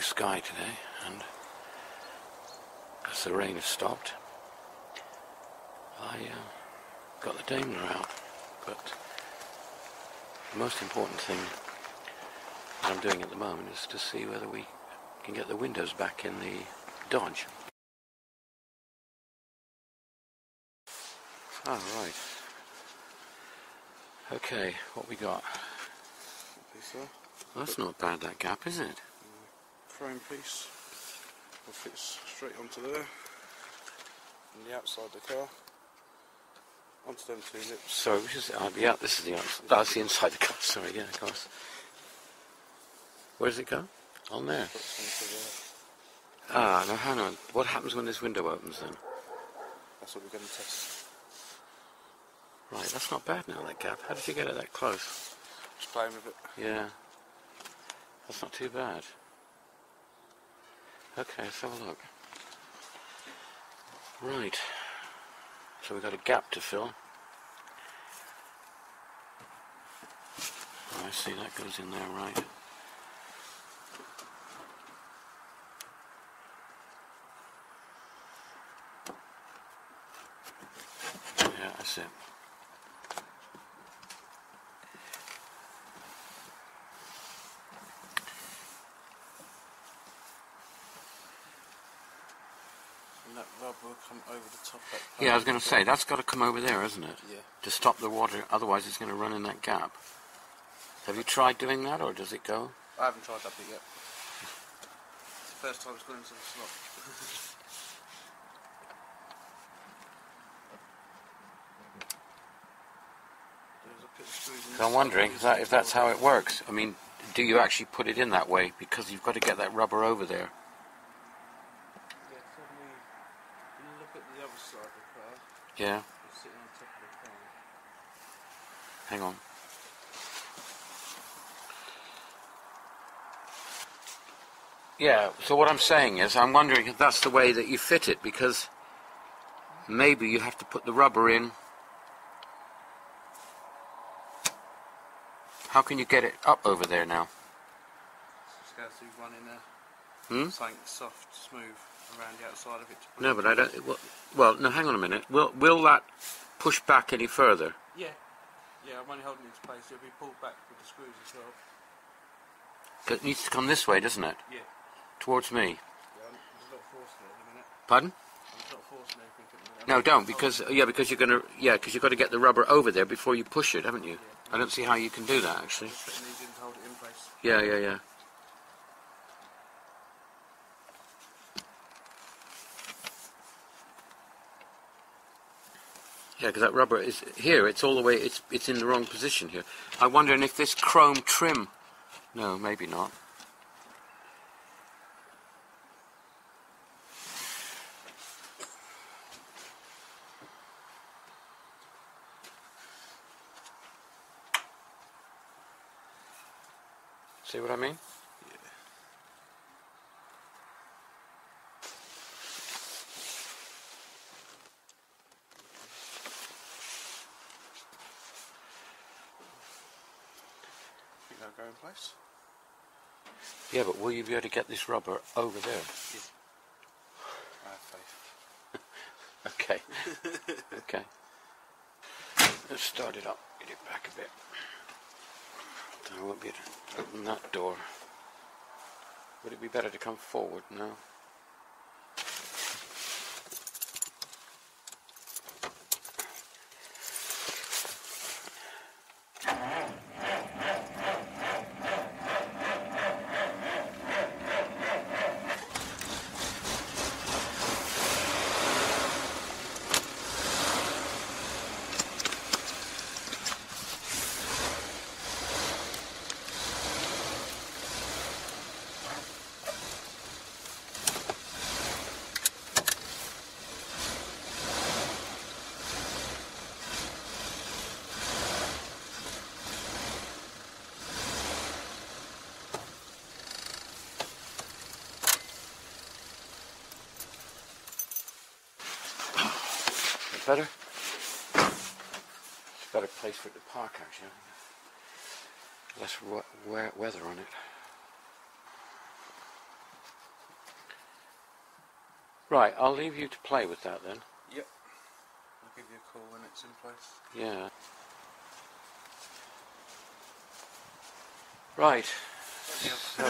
sky today, and as the rain has stopped, I got the Daimler out. But the most important thing that I'm doing at the moment is to see whether we can get the windows back in the Dodge. Oh, right. Okay, what we got? Well, that's not bad, that gap, is it? Frame piece will fit straight onto there, on the outside of the car, onto them two lips. Sorry, which is yeah, this is the outside. That's the inside of the car. Sorry, yeah, of course. Where does it go? On there. Ah, now hang on. What happens when this window opens then? That's what we're going to test. Right, that's not bad now, that gap. How did you get it that close? Just playing with it. Yeah. That's not too bad. Okay, let's have a look. Right. So we've got a gap to fill. Oh, I see, that goes in there, right. Yeah, that's it. And that rubber will come over the top of that. Yeah, I was going to say, that's got to come over there, hasn't it? Yeah. To stop the water, otherwise it's going to run in that gap. Have you tried doing that, or does it go? I haven't tried that bit yet. It's the first time it's gone into the slot. So I'm wondering if that's how it works. I mean, do you actually put it in that way? Because you've got to get that rubber over there. Yeah, suddenly you look at the other side of the car. Yeah. It's sitting on top of the car. Hang on. Yeah, so what I'm saying is, I'm wondering if that's the way that you fit it, because maybe you have to put the rubber in. How can you get it up over there now? Just got to run in there. Something soft, smooth around the outside of it. No, but I don't. Well, no. Hang on a minute. Will that push back any further? Yeah. Yeah, I'm only holding it in place. It'll be pulled back with the screws as well. It needs to come this way, doesn't it? Yeah. Towards me. Yeah, there's not forcing it at the minute. Pardon? I'm not forcing anything at the minute. No, don't, because because you're gonna because you've got to get the rubber over there before you push it, haven't you? Yeah. I don't see how you can do that actually. Just putting these in to hold it in place. Yeah. Yeah, because that rubber is here. It's all the way. It's in the wrong position here. I'm wondering if this chrome trim. No, maybe not. See what I mean? Yeah. Think that'll go in place? Yeah, but will you be able to get this rubber over there? Yeah. I have faith. Okay. Okay. Let's start it up. Get it back a bit. I won't be able to open that door. Would it be better to come forward now? Better? It's a better place for it to park, actually. Less weather on it. Right, I'll leave you to play with that then. Yep. I'll give you a call when it's in place. Yeah. Right. So,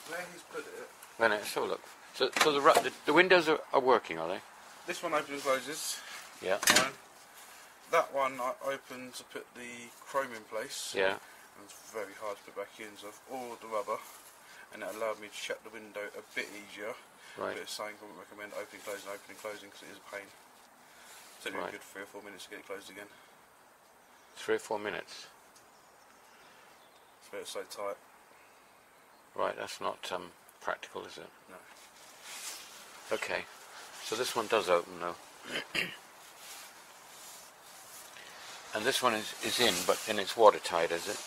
where he's put it. then let's have a look. So the windows are working, are they? This one opens and closes. Yeah. Fine. That one I opened to put the chrome in place. Yeah. And it's very hard to put back in, so I've oiled the rubber, and it allowed me to shut the window a bit easier. Right. But it's saying I wouldn't recommend opening, closing, because it is a pain. It's only a good 3 or 4 minutes to get it closed again. 3 or 4 minutes. But it's so tight. Right, that's not practical, is it? No. Okay. So this one does open though. And this one is in, but and it's watertight, is it?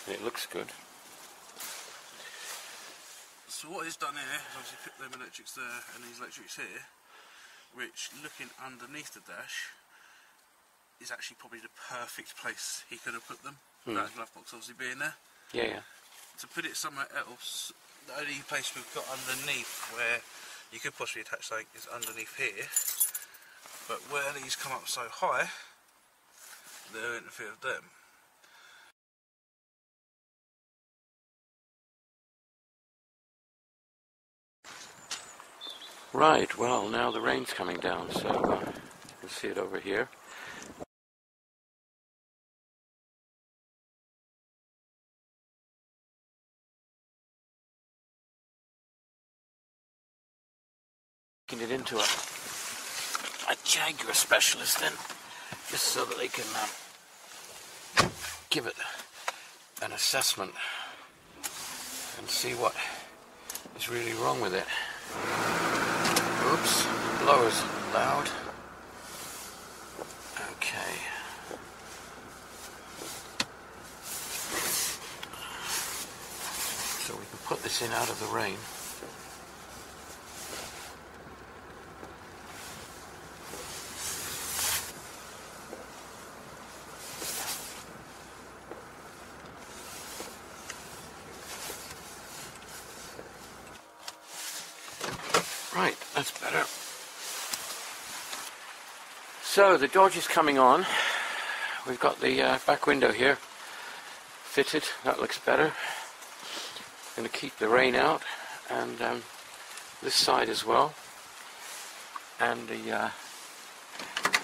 And it looks good. So what he's done here is obviously put them electrics there and these electrics here, which, looking underneath the dash, is actually probably the perfect place he could have put them. That glove box obviously being there. Yeah, yeah. To put it somewhere else, the only place we've got underneath where you could possibly attach something is underneath here, but where these come up so high, they'll interfere with them. Right, well, now the rain's coming down, so you'll see it over here. Making it into a Jaguar specialist then, just so that they can give it an assessment and see what is really wrong with it. Oops, the blower's loud. Okay. So we can put this in out of the rain. Right, that's better. So the Dodge is coming on. We've got the back window here fitted. That looks better. Going to keep the rain out, and this side as well. And the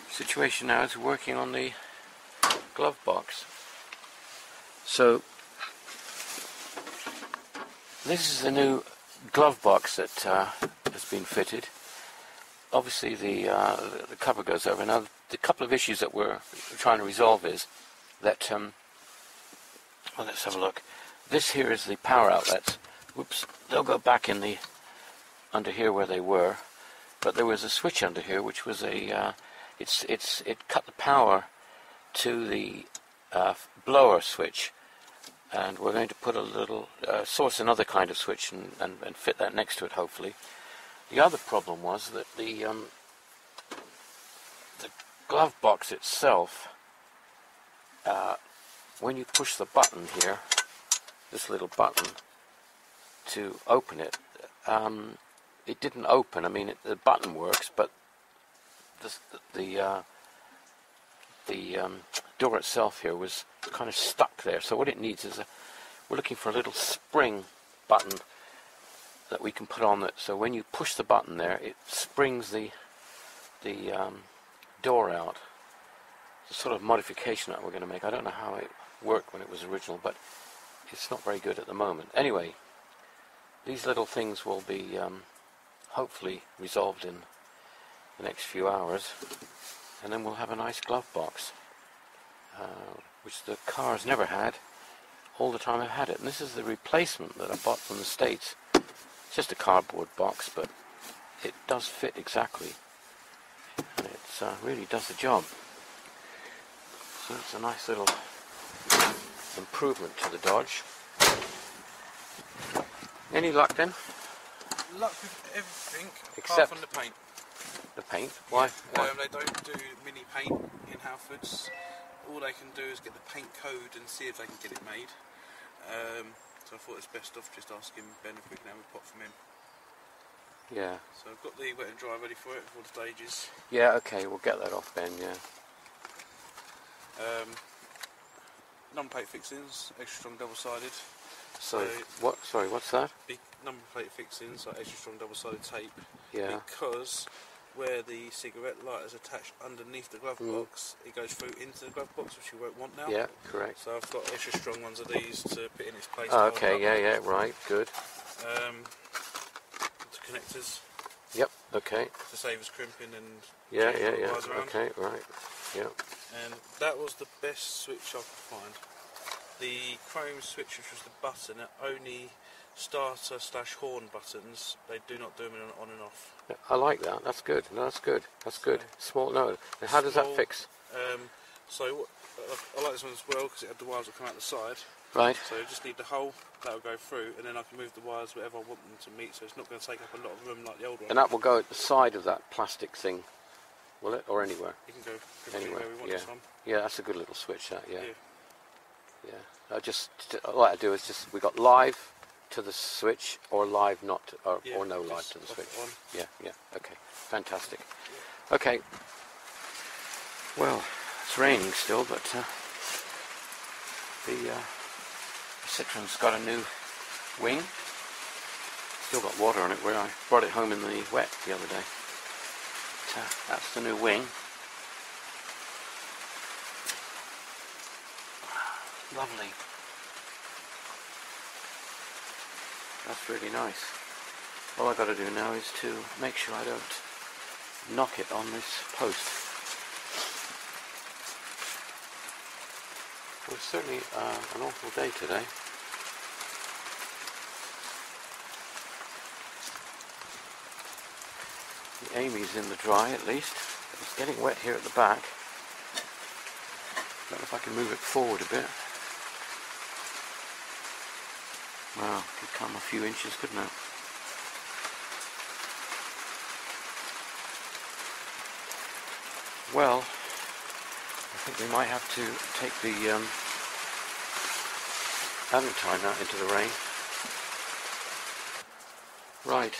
situation now is working on the glove box. So this is the new glove box that has been fitted. Obviously the cover goes over. Now the couple of issues that we're trying to resolve is that well, let's have a look. This here is the power outlets. Whoops, they'll go back in the under here where they were, but there was a switch under here which was a it cut the power to the blower switch, and we're going to put a little source another kind of switch and fit that next to it, hopefully. The other problem was that the glove box itself, when you push the button here, this little button to open it, it didn't open. I mean, the button works, but the door itself here was kind of stuck there. So what it needs is we're looking for a little spring button that we can put on it. So when you push the button there, it springs the door out. It's a sort of modification that we're going to make. I don't know how it worked when it was original, but it's not very good at the moment. Anyway, these little things will be hopefully resolved in the next few hours, and then we'll have a nice glove box, which the car's never had all the time I've had it. And this is the replacement that I bought from the States. It's just a cardboard box, but it does fit exactly, and it really does the job. So it's a nice little improvement to the Dodge. Any luck then? Luck with everything Except apart from the paint. The paint? Why? They don't do mini paint in Halfords. all they can do is get the paint code and see if they can get it made. So I thought it's best off just asking Ben if we can have a pop from him. Yeah. So I've got the wet and dry ready for it, for the stages. Yeah, okay, we'll get that off Ben, yeah. Number plate fixings, extra strong double-sided. So, sorry, what's that? Big number plate fixings, like extra strong double-sided tape. Yeah. Because where the cigarette lighter is attached underneath the glove box, it goes through into the glove box, which you won't want now. Yeah, correct. So I've got extra strong ones of these to put in its place. Oh, okay, yeah, right, good. The connectors. Yep, okay. To save us crimping and Yeah, wires around. okay, right, yeah. And that was the best switch I could find. The chrome switch, which was the button, are only starter/horn buttons. They do not do them on and off. I like that. That's good. No, that's good. That's good. Small. No. And how does that fix? So I like this one as well because it had the wires that come out the side. Right. So you just need the hole that will go through, and then I can move the wires wherever I want them to meet. So it's not going to take up a lot of room like the old one. And that will go at the side of that plastic thing, will it, or anywhere? You can go anywhere. We want Yeah. this one. Yeah, that's a good little switch. That. Yeah. Yeah. Yeah. What I do is just we got live to the switch or live not to, or no live to the switch. Yeah. Yeah. Okay. Fantastic. Okay. Well, it's raining still, but the Citroen's got a new wing. Still got water on it where I brought it home in the wet the other day. But, that's the new wing. Lovely. That's really nice. All I've got to do now is to make sure I don't knock it on this post. Well, it's certainly an awful day today. The Amy's in the dry at least. It's getting wet here at the back. Don't know if I can move it forward a bit. Well, could come a few inches, couldn't it? Well, I think we might have to take the Valentine out into the rain. Right.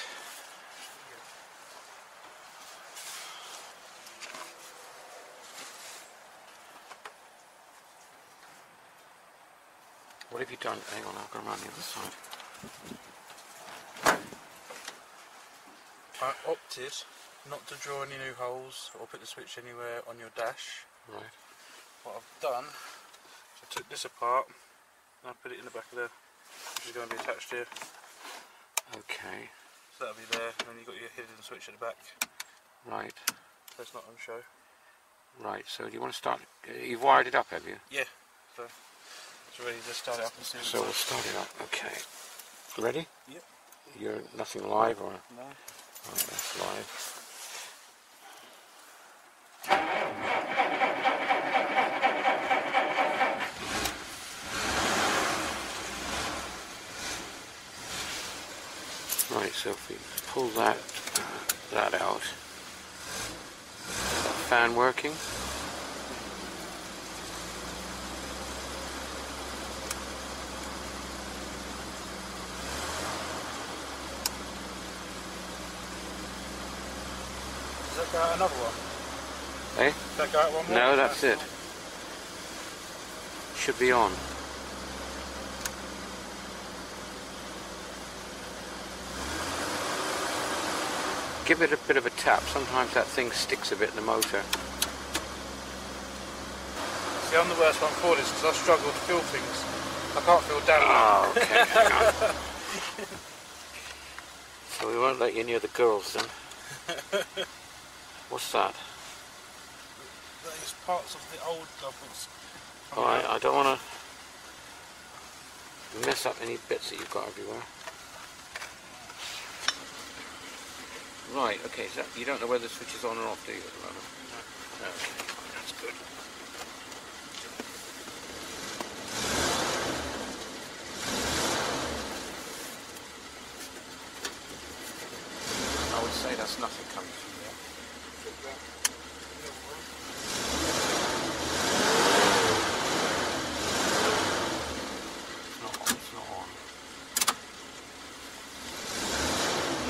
What have you done? Hang on, I'll go around the other side. I opted not to draw any new holes or put the switch anywhere on your dash. Right. What I've done is I took this apart and I put it in the back of there, which is going to be attached here. Okay. So that'll be there, and then you've got your hidden switch at the back. Right. That's not on show. Right, so do you want to start? You've wired it up, have you? Yeah. So it's ready to start it up and see. So we'll start it up. Okay. Ready? Yep. You're nothing live or? No. Right, that's live. Right, so if we pull that out, fan working. Does that go out another one? Eh? Does that go out one more? No, that's it. Should be on. Give it a bit of a tap. Sometimes that thing sticks a bit in the motor. See, I'm the worst one for this because I struggle to feel things. I can't feel Daimler. Oh, okay. Hang on. So we won't let you near the girls then. What's that? That is parts of the old doubles. Alright, I don't want to mess up any bits that you've got everywhere. Right, okay, so you don't know whether the switch is on or off, do you, at the moment? No. Okay, that's good. I would say that's nothing coming from there.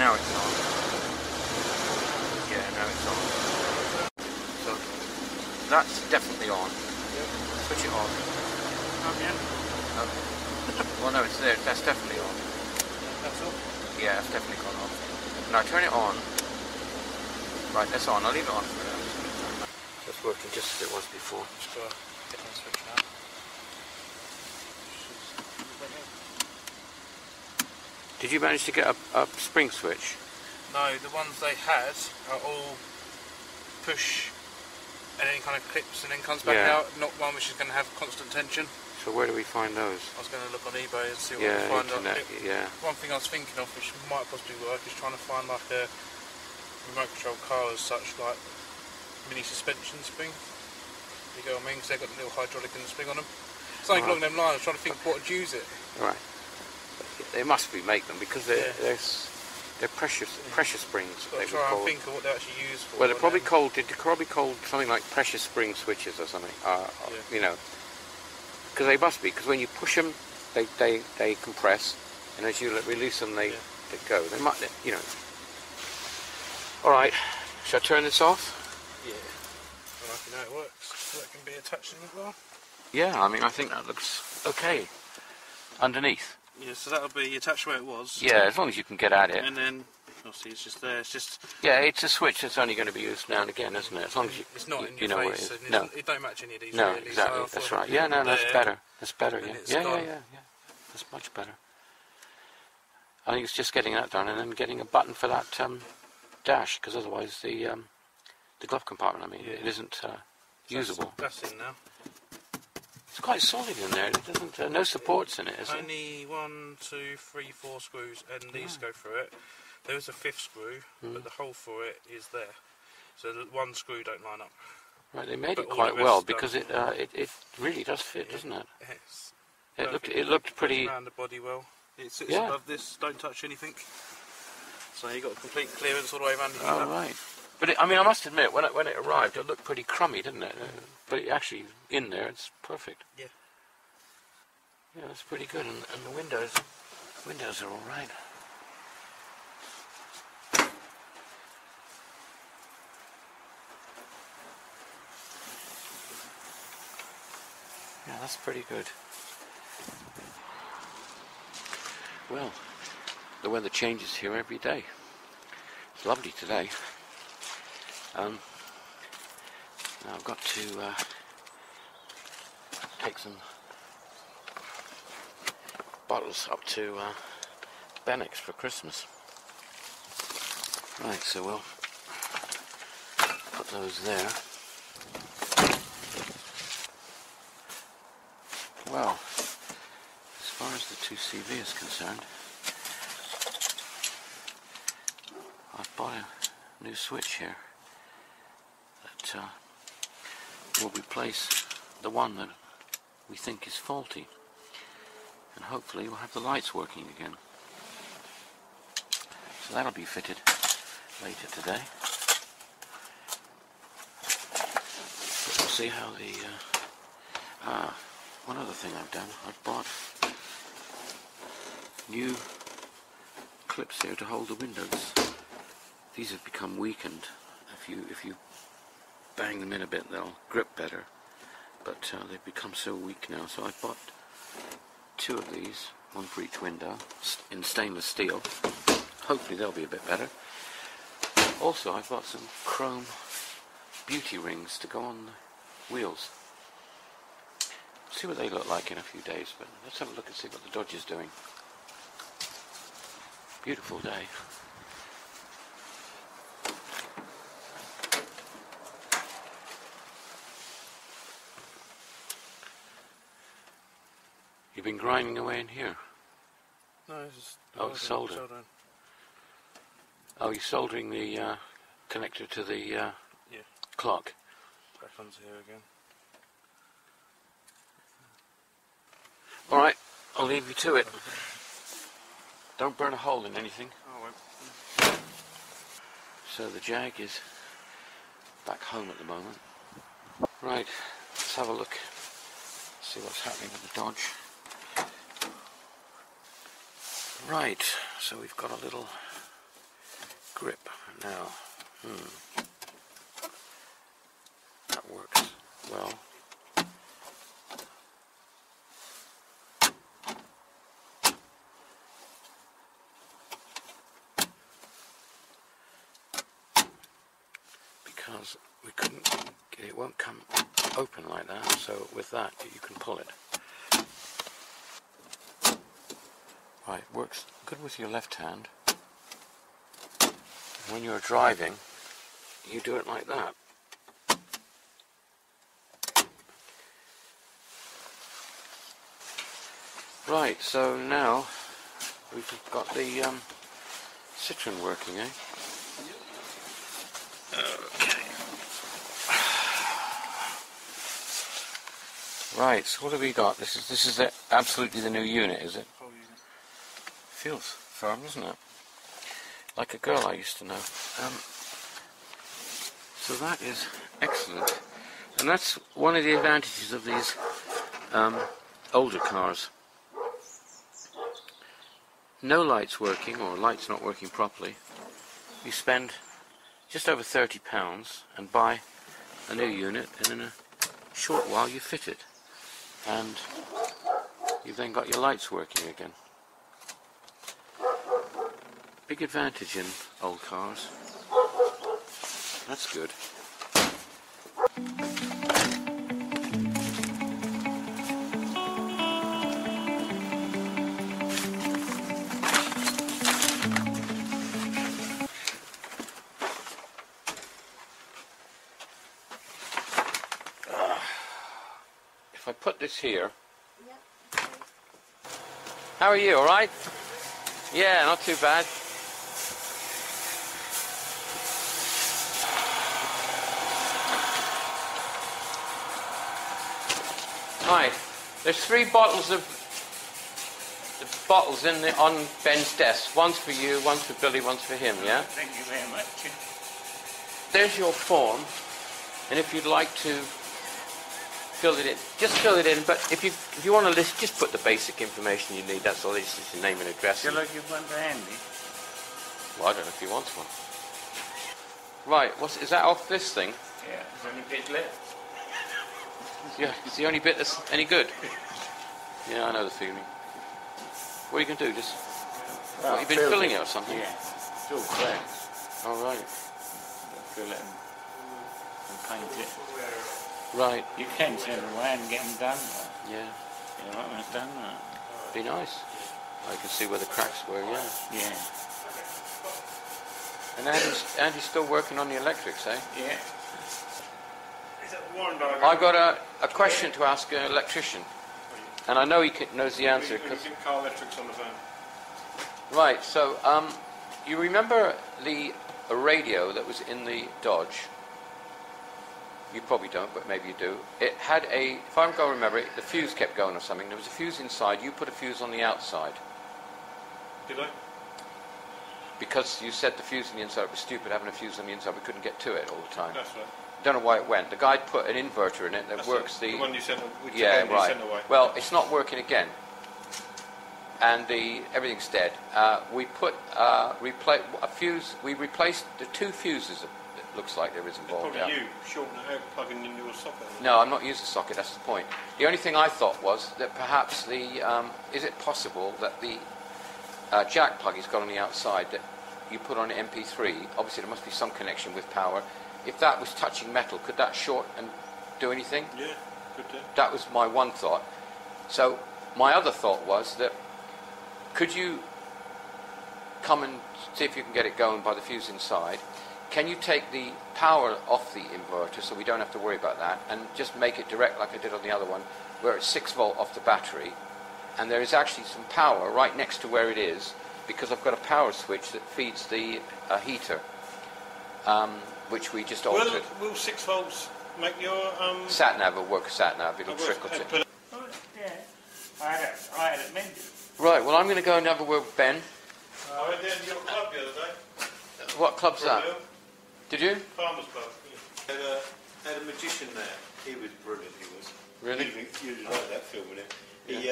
now it's on. Yeah, now it's on. So that's definitely on. Yep. Switch it on. Yeah. Well, no, it's there. That's definitely on. That's all. Yeah, it's definitely gone off. Now turn it on. Right, that's on. I'll leave it on for now. It's working just as it was before. Just got to get that switch now. Did you manage to get a spring switch? No, the ones they had are all push and then kind of clips and then comes back out, not one which is going to have constant tension. So where do we find those? I was going to look on eBay and see what Yeah, I can find. internet, One thing I was thinking of which might possibly work is trying to find like a remote control car as such, like mini suspension spring. You know what I mean? Because they've got the little hydraulic and the spring on them. Something along them lines. I was trying to think what would use it. Right. They must make them because they're pressure springs. Got to try and think of what they actually use for. Well, they're probably called something like pressure spring switches or something. You know, because they must be. Because when you push them, they compress, and as you release them, they go. They might, you know. All right. Shall I turn this off? Yeah. I like how it works. So that can be attached in as well. Yeah. I mean, I think that looks okay. Underneath. Yeah, so that'll be attached where it was. Yeah, as long as you can get at it. And then, obviously, it's just there. It's just. Yeah, it's a switch that's only going to be used now and again, isn't it? As long as you. It's not in you your know face. Where it is. And No. It don't match any of these. No, really, exactly. so That's right. Yeah, no, that's better. That's better. Yeah. Yeah. That's much better. I think it's just getting that done and then getting a button for that dash, because otherwise the glove compartment. I mean, it isn't usable. That's in now. It's quite solid in there. It doesn't. No supports in it, is it? Only 1, 2, 3, 4 screws, and these go through it. There is a 5th screw, but the hole for it is there. So the one screw don't line up. Right, they made But it all quite the well rest because it really does fit, doesn't it? Yes. It looked pretty. Around the body well. It sits Yeah. above this. Don't touch anything. So you got complete clearance all the way around. Oh right. But I mean, I must admit, when it arrived, it looked pretty crummy, didn't it? But it actually, in there, it's perfect. Yeah. Yeah, that's pretty good. And the windows are all right. Yeah, that's pretty good. Well, the weather changes here every day. It's lovely today. Now I've got to take some bottles up to Bennett's for Christmas. Right, so we'll put those there. Well, as far as the 2CV is concerned, I've bought a new switch here that will replace the one that we think is faulty, and hopefully we'll have the lights working again. So that'll be fitted later today. But we'll see how the one other thing I've done, I've bought new clips here to hold the windows. These have become weakened. If you bang them in a bit, they'll grip better. But they've become so weak now. So I bought 2 of these, one for each window, in stainless steel. Hopefully they'll be a bit better. Also, I've got some chrome beauty rings to go on the wheels. See what they look like in a few days, but let's have a look and see what the Dodge is doing. Beautiful day. You've been grinding away in here? No, it's just... Oh, it's solder. Oh, you're soldering the connector to the clock. Back onto here again. Alright, I'll leave you to it. Don't burn a hole in anything. Oh, I won't. So the Jag is back home at the moment. Right, let's have a look. See what's happening with the Dodge. Right, so we've got a little grip. Now, that works well. Because we couldn't, it won't come open like that, so with that you can pull it. Right, works good with your left hand. When you're driving, you do it like that. Right, so now we've got the Citroen working, eh? Okay. Right, so what have we got? This is absolutely the new unit, is it? Whole unit. Feels firm, doesn't it? Like a girl I used to know. So that is excellent. And that's one of the advantages of these older cars. No lights working, or lights not working properly. You spend just over £30 and buy a new unit, and in a short while you fit it. And you've then got your lights working again. Big advantage in old cars. That's good. If I put this here. Yep. How are you, alright? Yeah, not too bad. Right, there's 3 bottles of on Ben's desk. One's for you, one's for Billy, one's for him, yeah? Thank you very much. There's your form, and if you'd like to fill it in, just fill it in, but if you want to list, just put the basic information you need, that's all, it's just your name and address. Shall I give one to Andy? Well, I don't know if he wants one. Right, is that off this thing? Yeah, there's only a bit left. Yeah, it's the only bit that's any good. Yeah, I know the feeling. What are you going to do? Just... Well, you've been filling it or something? Yeah, it's all cracked. All right. Fill it and paint it. Right. You can send them away and get them done. Yeah. You know what I've done that? Be nice. I can see where the cracks were, yeah. Yeah. And Andy's still working on the electrics, eh? Yeah. I've got a question to ask an electrician, and I know he knows the answer. Cause car electrics on the phone. Right, so you remember the radio that was in the Dodge? You probably don't, but maybe you do. It had if I remember it, the fuse kept going or something. There was a fuse inside. You put a fuse on the outside. Did I? Because you said the fuse on the inside was stupid having a fuse on the inside. We couldn't get to it all the time. That's right. Don't know why it went. The guy put an inverter in it that works the one you sent. Yeah, right. Sent away. Well, it's not working again, and everything's dead. We put a fuse. We replaced the 2 fuses. It looks like there is involved. It's probably you shorting it out, plugging in your socket. No, I'm not using the socket. That's the point. The only thing I thought was that perhaps is it possible that the jack plug he's got on the outside that you put on an MP3? Obviously, there must be some connection with power. If that was touching metal, could that short and do anything? Yeah, could do. That was my one thought. So my other thought was that could you come and see if you can get it going by the fuse inside? Can you take the power off the inverter so we don't have to worry about that and just make it direct like I did on the other one, where it's 6 volt off the battery, and there is actually some power right next to where it is because I've got a power switch that feeds the heater. Which we just altered. Will 6 volts make your sat-nav will work. Sat-nav, it'll trickle to. Oh, yeah. I had it mended. Right. Well, I'm going to go and have a word with Ben. I went down to your club the other day. What club's that? Did you? Farmers Club. Had a magician there. He was brilliant. He was. Really? You'd like that film, wouldn't it? He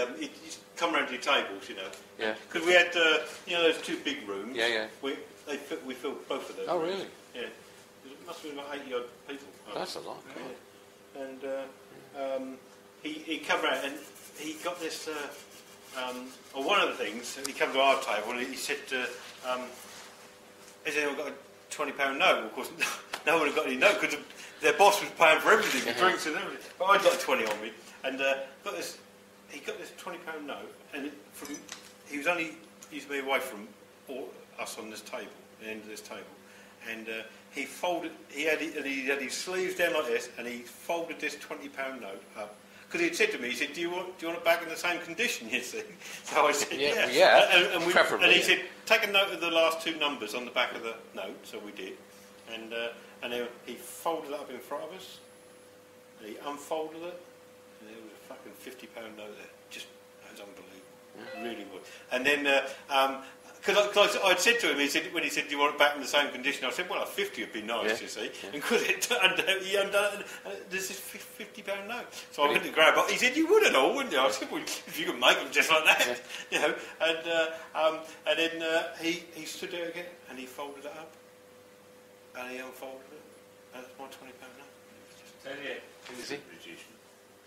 come round to your tables, you know. Yeah. Because we had, you know, those two big rooms. Yeah, yeah. We filled both of those. Oh, rooms. really? Yeah. It must have been about 80 odd people. That's a lot. Yeah. And he come round and he got this. Well, one of the things he came to our table and he said, "Has anyone got a £20 note?" Of course, no one had got any note because their boss was paying for everything, the drinks and everything. But I got 20 on me, and he got this £20 note, and he was only used to be away from us on this table, the end of this table, and he folded. He had his sleeves down like this, and he folded this £20 note up. Because he'd said to me, he said, do you want it back in the same condition, you see? So I said, yeah. And he said, take a note of the last two numbers on the back of the note. So we did. And then he folded it up in front of us. And he unfolded it. And there was a fucking £50 note there. Just, that was unbelievable. It really was. And then, because I'd said to him, when he said, do you want it back in the same condition? I said, well, a 50 would be nice, you see. Yeah. And because it turned out, he undone it, there's this £50 note. So I went to grab it. He said, you would and all, wouldn't you? I said, well, if you could make them just like that, you know. And then he stood there again, and he folded it up, and he unfolded it. And that's my £20 note. Is he?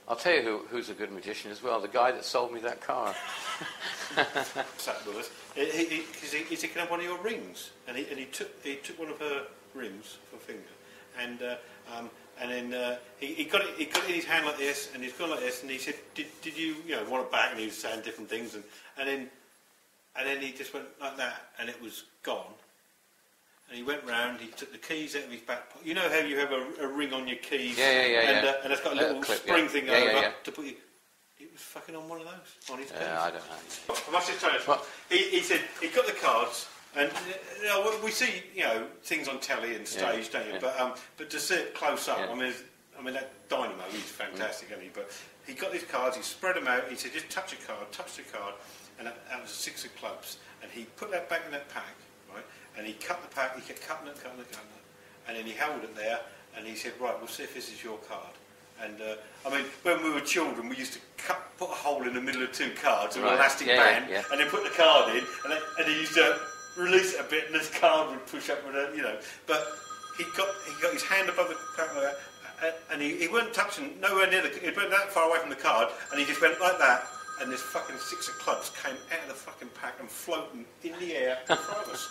I'll tell you who's a good magician as well. The guy that sold me that car. Sat with us. He said, "Can I have one of your rings?" And he took one of her rings for finger, and then he got it in his hand like this, and he's gone like this, and he said, "Did you want it back?" And he was saying different things, and then he just went like that, and it was gone. And he went round, he took the keys out of his back pocket. You know how you have a ring on your keys? And it's got a little clip, spring thing over to put you... He was fucking on one of those, on his keys. I don't know. I must just tell you, he said, he got the cards, and we see, things on telly and stage, don't you? But to see it close up, I mean that Dynamo, he's fantastic, isn't he? But he got these cards, he spread them out, he said, just touch the card, and that was 6 of clubs. And he put that back in that pack, right? And he cut the pack, he kept cutting it, and then he held it there, and he said, right, we'll see if this is your card. And when we were children, we used to put a hole in the middle of two cards with an elastic band, and then put the card in, and he used to release it a bit, and this card would push up with it, But he got his hand above the pack like that, and he weren't touching, nowhere near he went that far away from the card, and he just went like that, and this fucking 6 of clubs came out of the fucking pack and floating in the air in front of us.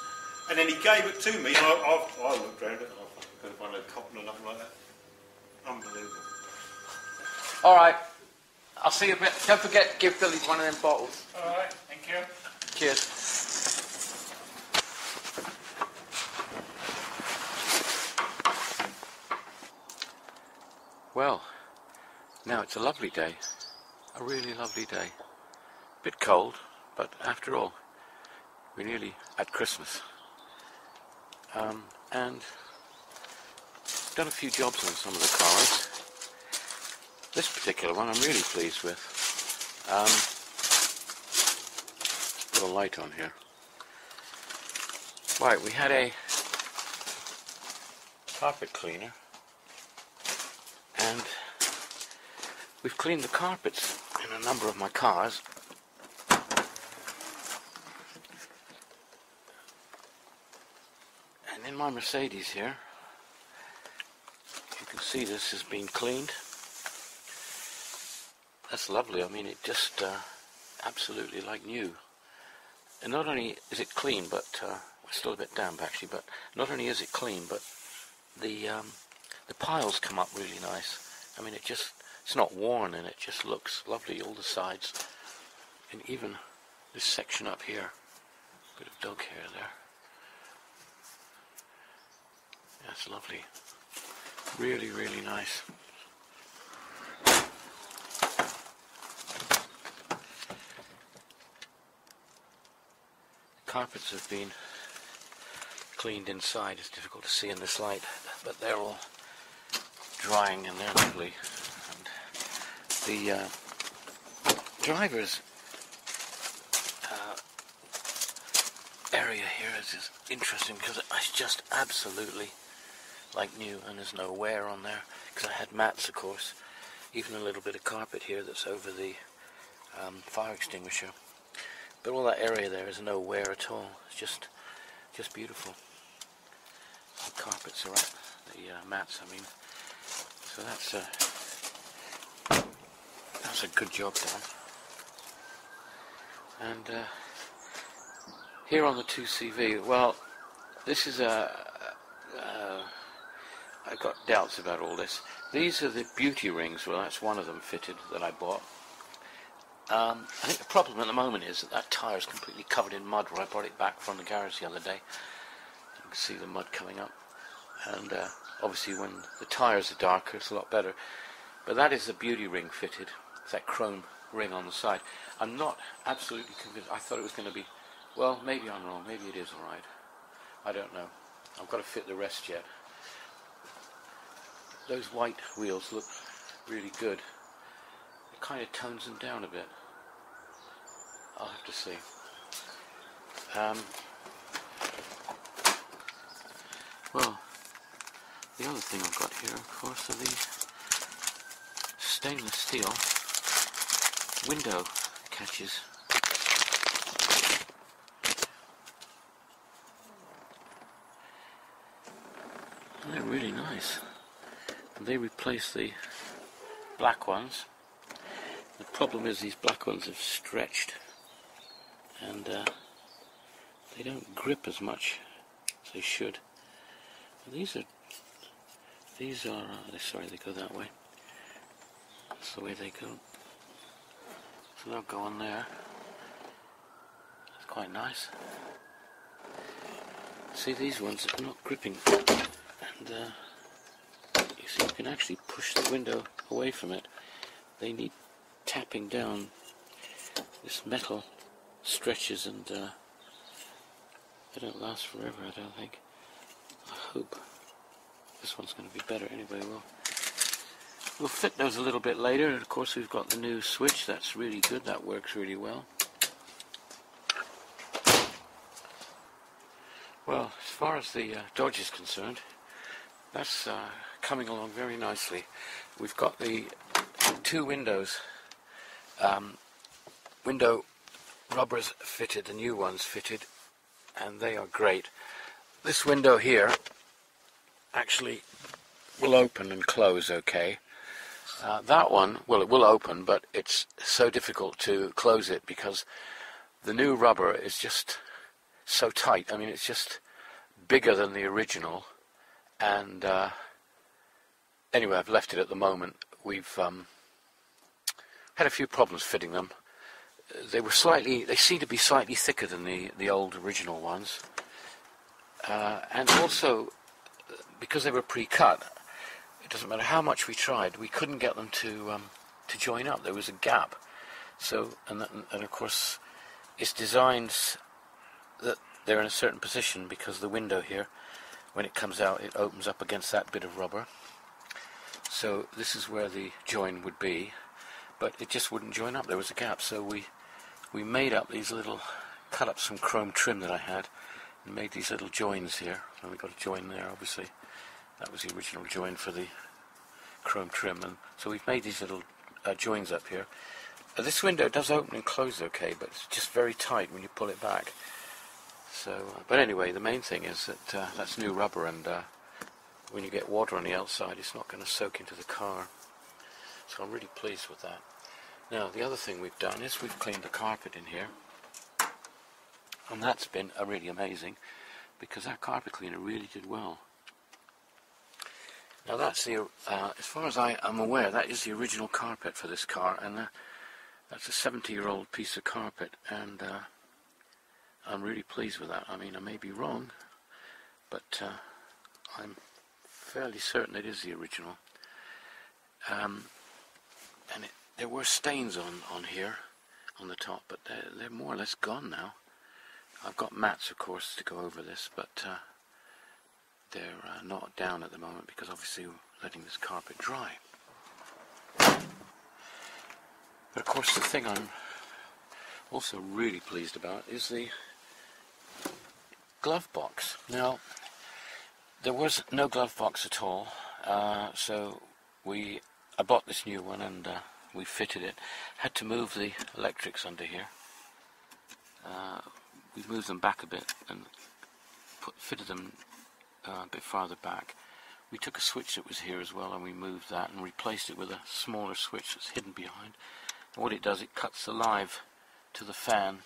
And then he gave it to me, and I looked around it, and I fucking could have won a cotton or nothing like that. Unbelievable. All right. I'll see you a bit. Don't forget to give Billy one of them bottles. All right. Thank you. Cheers. Well, now it's a lovely day. A really lovely day. Bit cold, but after all, we're nearly at Christmas. And done a few jobs on some of the cars. This particular one I'm really pleased with. Put a light on here. Right, we had a carpet cleaner, and we've cleaned the carpets in a number of my cars. And in my Mercedes here, you can see this has been cleaned. That's lovely. I mean, it just absolutely like new. And not only is it clean, but we're still a bit damp actually. But not only is it clean, but the piles come up really nice. I mean, it's not worn, and it just looks lovely. All the sides, and even this section up here, bit of dog hair there. That's lovely. Really, really nice. Carpets have been cleaned inside. It's difficult to see in this light, but they're all drying and they're lovely. And the driver's area here is interesting because it's just absolutely like new, and there's no wear on there because I had mats, of course. Even a little bit of carpet here that's over the fire extinguisher. But all that area there is no wear at all. It's just beautiful. The carpets are up, the mats, I mean. So that's a good job done. And here on the 2CV, well, this is I've got doubts about all this. These are the beauty rings. Well, that's one of them fitted that I bought. I think the problem at the moment is that tyre is completely covered in mud where I brought it back from the garage the other day. You can see the mud coming up. And obviously when the tyres are darker it's a lot better. But that is the beauty ring fitted. It's that chrome ring on the side. I'm not absolutely convinced. I thought it was going to be, well, maybe I'm wrong. Maybe it is alright. I don't know. I've got to fit the rest yet. Those white wheels look really good. It kind of tones them down a bit. I'll have to see. Well, the other thing I've got here, of course, are these stainless steel window catches. And they're really nice. And they replace the black ones. The problem is these black ones have stretched and they don't grip as much as they should. And these are sorry, they go that way. That's the way they go. So they'll go on there. It's quite nice. See, these ones are not gripping, and you see, you can actually push the window away from it. They need tapping down. This metal stretches, and they don't last forever, I don't think. I hope. This one's going to be better anyway. We'll fit those a little bit later. And of course, we've got the new switch. That's really good. That works really well. Well, as far as the Dodge is concerned, that's coming along very nicely. We've got the two windows, window rubbers fitted, the new ones fitted, and they are great. This window here actually will open and close okay. That one, well, it will open, but it's so difficult to close it because the new rubber is just so tight. I mean, it's just bigger than the original, and anyway, I've left it at the moment. We've had a few problems fitting them. They seem to be slightly thicker than the old original ones, and also because they were pre-cut, it doesn't matter how much we tried, we couldn't get them to join up. There was a gap. So, and of course, it's designed that they're in a certain position because the window here, when it comes out, it opens up against that bit of rubber. So this is where the join would be, but it just wouldn't join up. There was a gap. So we made up these little, cut up some chrome trim that I had, and made these little joins here. And we got a join there, obviously. That was the original join for the chrome trim, and so we've made these little joins up here. This window does open and close okay, but it's just very tight when you pull it back. So, but anyway, the main thing is that that's new rubber, and when you get water on the outside, it's not going to soak into the car. So I'm really pleased with that. Now, the other thing we've done is we've cleaned the carpet in here, and that's been really amazing because that carpet cleaner really did well. Now that's the, as far as I am aware, that is the original carpet for this car, and that's a 70-year-old piece of carpet, and I'm really pleased with that. I mean, I may be wrong, but I'm fairly certain it is the original. And there were stains on here, on the top, but they're more or less gone now. I've got mats, of course, to go over this, but they're not down at the moment because obviously we're letting this carpet dry. But of course the thing I'm also really pleased about is the glove box. Now, there was no glove box at all, so I bought this new one, and we fitted it. Had to move the electrics under here. We moved them back a bit and fitted them a bit farther back. We took a switch that was here as well and we moved that and replaced it with a smaller switch that's hidden behind. And what it does, it cuts the live to the fan,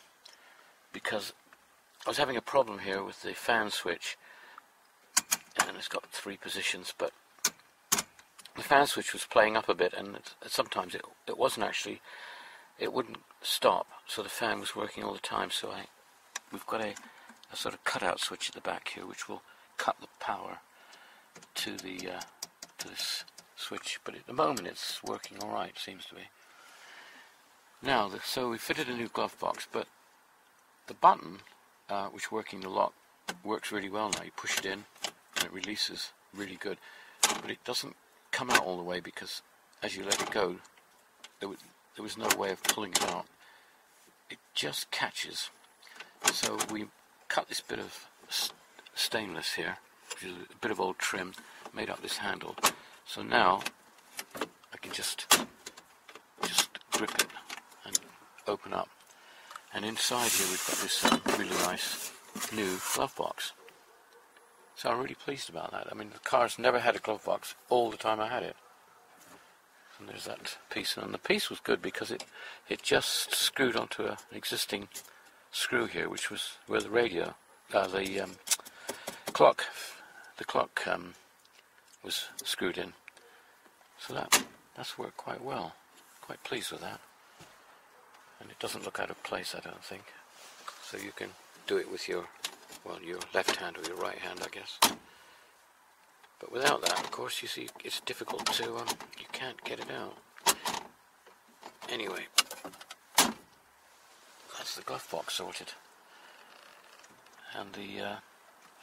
because I was having a problem here with the fan switch, and it's got 3 positions, but the fan switch was playing up a bit, and sometimes it wasn't actually, it wouldn't stop, so the fan was working all the time. So we've got a sort of cutout switch at the back here, which will cut the power to this switch, but at the moment it's working all right, seems to be. Now, so we fitted a new glove box, but the button, which working the lock, works really well now. You push it in and it releases really good, but it doesn't come out all the way, because as you let it go, there was no way of pulling it out. It just catches. So we cut this bit of stainless here, which is a bit of old trim, made up this handle. So now I can just grip it and open up. And inside here we've got this really nice new glove box. So I'm really pleased about that. I mean, the car's never had a glove box all the time I had it. And there's that piece, and the piece was good because it just screwed onto an existing screw here, which was where the radio, the clock was screwed in. So that's worked quite well. Quite pleased with that. And it doesn't look out of place, I don't think. So you can do it with your left hand or your right hand, I guess. But without that, of course, you see, it's difficult to, you can't get it out. Anyway, that's the glove box sorted. And the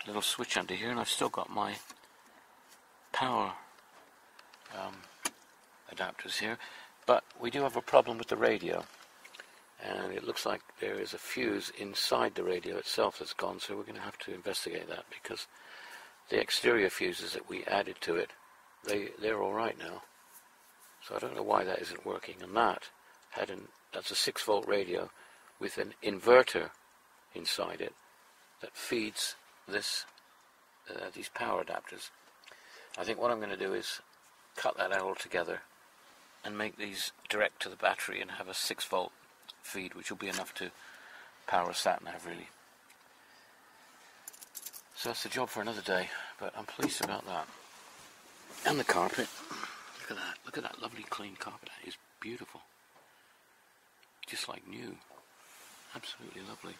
little switch under here, and I've still got my power adapters here. But we do have a problem with the radio. And it looks like there is a fuse inside the radio itself that's gone, so we're going to have to investigate that, because the exterior fuses that we added to it, they're all right now. So I don't know why that isn't working. And that's a 6-volt radio with an inverter inside it that feeds these power adapters. I think what I'm going to do is cut that out altogether and make these direct to the battery and have a 6-volt feed, which will be enough to power a sat-nav, really. So that's the job for another day, but I'm pleased about that. And the carpet. Look at that. Look at that lovely clean carpet. That is beautiful. Just like new. Absolutely lovely.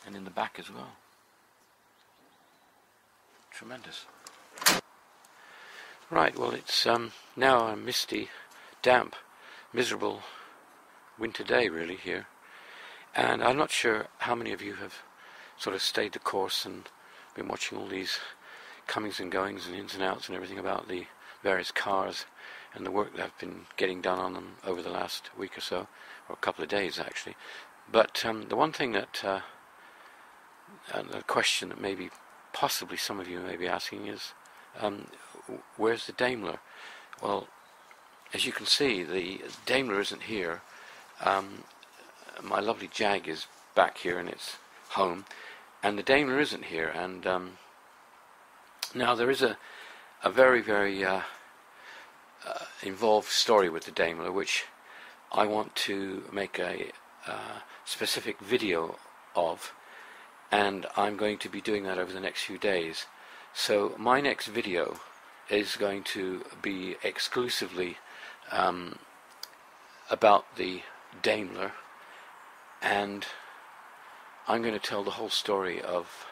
And in the back as well. Tremendous. Right, well, it's now a misty, damp, miserable winter day really here, and I'm not sure how many of you have sort of stayed the course and been watching all these comings and goings and ins and outs and everything about the various cars and the work that I've been getting done on them over the last week or so, or a couple of days actually. But the one thing that and the question that maybe possibly some of you may be asking is, where's the Daimler? Well, as you can see, the Daimler isn't here. My lovely Jag is back here in its home, and the Daimler isn't here. And now there is a very, very involved story with the Daimler, which I want to make a specific video of, and I'm going to be doing that over the next few days. So my next video is going to be exclusively about the Daimler, and I'm going to tell the whole story of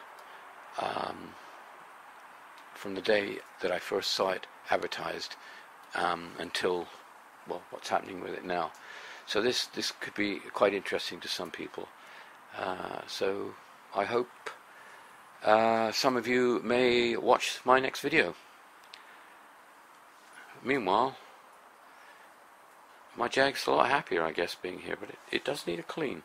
from the day that I first saw it advertised until, well, what's happening with it now. So this could be quite interesting to some people. So I hope some of you may watch my next video. Meanwhile, my Jag's a lot happier, I guess, being here, but it does need a clean.